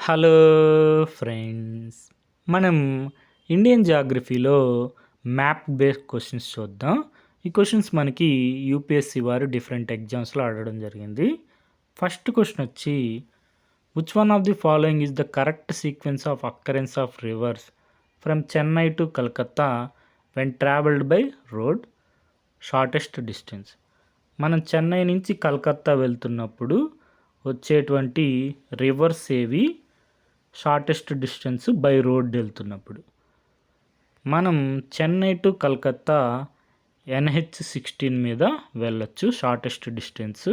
Hello friends, మనం Indian జాగ్రఫీలో map based questions చూద్దాం. ఈ క్వశ్చన్స్ మనకి యూపీఎస్సీ వారు డిఫరెంట్ ఎగ్జామ్స్లో అడగడం జరిగింది. ఫస్ట్ క్వశ్చన్ వచ్చి which one of the following is the correct sequence of occurrence of reverse from Chennai to Calcutta when travelled by road shortest distance. మనం చెన్నై నుంచి కలకత్తా వెళ్తున్నప్పుడు వచ్చేటువంటి రివర్స్ ఏవి షార్టెస్ట్ డిస్టెన్స్ బై రోడ్ వెళ్తున్నప్పుడు. మనం చెన్నై టు కలకత్తా NH16 మీద వెళ్ళొచ్చు షార్టెస్ట్ డిస్టెన్స్.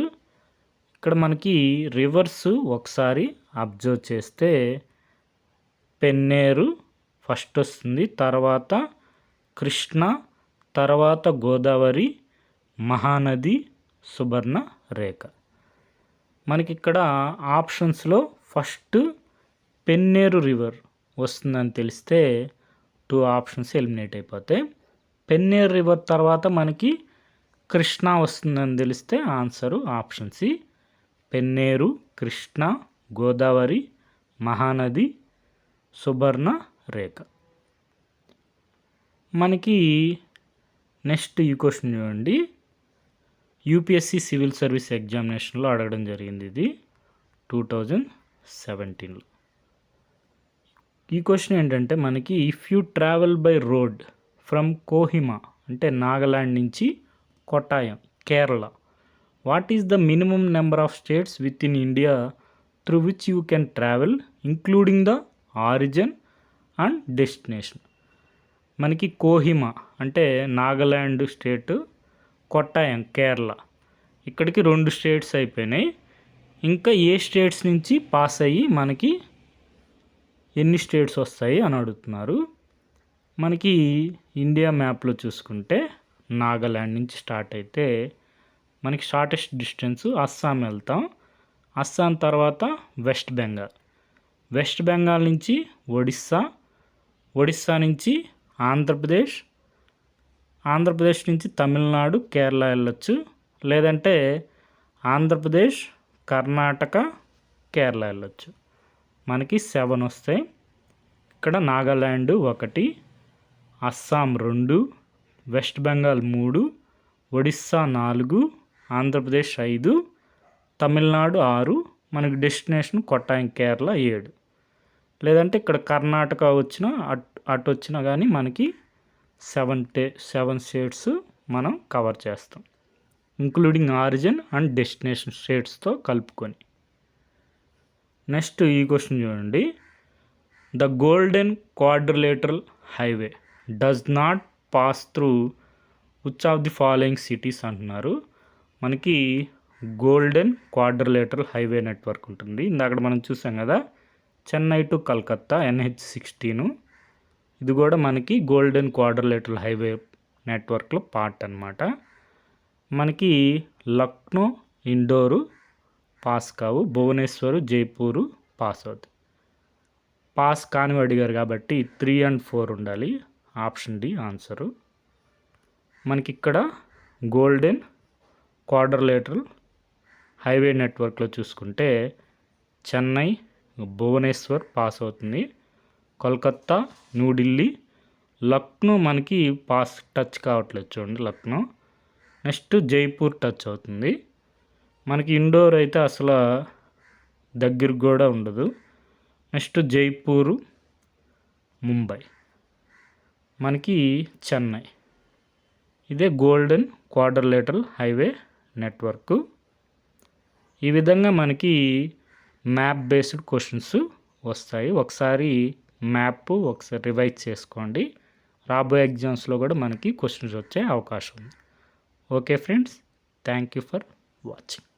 ఇక్కడ మనకి రివర్స్ ఒకసారి అబ్జర్వ్ చేస్తే పెన్నేరు ఫస్ట్ వస్తుంది, తర్వాత కృష్ణ, తర్వాత గోదావరి, మహానది, సుబర్ణ రేఖ. మనకి ఇక్కడ ఆప్షన్స్లో ఫస్ట్ పెన్నేరు రివర్ వస్తుందని తెలిస్తే 2 ఆప్షన్స్ ఎలిమినేట్ అయిపోతాయి. పెన్నేరు రివర్ తర్వాత మనకి కృష్ణ వస్తుందని తెలిస్తే answer option C పెన్నేరు, Krishna, Godavari, Mahanadi, Subarna రేఖ. మనకి నెక్స్ట్ ఈ క్వశ్చన్ చూడండి. యూపీఎస్సీ సివిల్ సర్వీస్ ఎగ్జామినేషన్లో అడగడం జరిగింది. ఇది 2017లో. ఈ క్వశ్చన్ ఏంటంటే మనకి if you travel by road from Kohima అంటే నాగాలాండ్ నుంచి Kottayam Kerala, what is the minimum number of states with in India through which you can travel including the origin and destination. మనకి కోహిమా అంటే నాగాలాండ్ స్టేట్, కొట్టాయం కేరళ, ఇక్కడికి 2 స్టేట్స్ అయిపోయినాయి. ఇంకా ఏ స్టేట్స్ నుంచి పాస్ అయ్యి మనకి ఎన్ని స్టేట్స్ వస్తాయి అని అడుగుతున్నారు. మనకి ఇండియా మ్యాప్లో చూసుకుంటే నాగాలాండ్ నుంచి స్టార్ట్ అయితే మనకి షార్టెస్ట్ డిస్టెన్స్ అస్సాం వెళ్తాం. అస్సాం తర్వాత వెస్ట్ బెంగాల్, వెస్ట్ బెంగాల్ నుంచి ఒడిస్సా, ఒడిస్సా నుంచి ఆంధ్రప్రదేశ్, ఆంధ్రప్రదేశ్ నుంచి తమిళనాడు, కేరళ వెళ్ళొచ్చు. లేదంటే ఆంధ్రప్రదేశ్, కర్ణాటక, కేరళ వెళ్ళొచ్చు. మనకి 7 వస్తాయి. ఇక్కడ నాగాల్యాండ్ 1, అస్సాం 2, వెస్ట్ బెంగాల్ 3, ఒడిస్సా 4, ఆంధ్రప్రదేశ్ 5, తమిళనాడు 6, మనకి డెస్టినేషన్ కొట్టాయం కేరళ 7. లేదంటే ఇక్కడ కర్ణాటక వచ్చినా అటు వచ్చినా కానీ మనకి 7 స్టేట్స్ మనం కవర్ చేస్తాం, ఇంక్లూడింగ్ ఆరిజిన్ అండ్ డెస్టినేషన్ స్టేట్స్తో కలుపుకొని. నెక్స్ట్ ఈ క్వశ్చన్ చూడండి. The golden quadrilateral highway does not pass through which of the following cities అంటున్నారు. మనకి గోల్డెన్ క్వాడ్రిలేటరల్ హైవే నెట్వర్క్ ఉంటుంది. ఇందాక మనం చూసాం కదా, చెన్నై టు కలకత్తా NH16, ఇది కూడా మనకి గోల్డెన్ క్వాడ్రిలేటరల్ హైవే నెట్వర్క్లో పార్ట్ అన్నమాట. మనకి లక్నో, ఇండోరు పాస్ కావు, భువనేశ్వర్, జైపూరు పాస్ అవుతాయి. పాస్ కానివి అడిగారు కాబట్టి 3 and 4 ఉండాలి. Option D answer. మనకి ఇక్కడ గోల్డెన్ క్వాడ్రిలేటరల్ హైవే నెట్వర్క్లో చూసుకుంటే చెన్నై, భువనేశ్వర్ పాస్ అవుతుంది, కోల్కత్తా, న్యూఢిల్లీ, లక్నో మనకి పాస్ టచ్ కావట్లేదు చూడండి లక్నో. నెక్స్ట్ జైపూర్ టచ్ అవుతుంది. మనకి ఇండోర్ అయితే అసలు దగ్గరకు కూడా ఉండదు. నెక్స్ట్ జైపూరు, ముంబై, మనకి చెన్నై. ఇదే గోల్డెన్ క్వాడ్రిలేటరల్ హైవే నెట్వర్క్. ఈ విధంగా మనకి మ్యాప్ బేస్డ్ క్వశ్చన్స్ వస్తాయి. ఒకసారి మ్యాప్ ఒకసారి రివైజ్ చేసుకోండి. రాబోయే ఎగ్జామ్స్లో కూడా మనకి క్వశ్చన్స్ వచ్చే అవకాశం ఉంది. Okay friends, thank you for watching.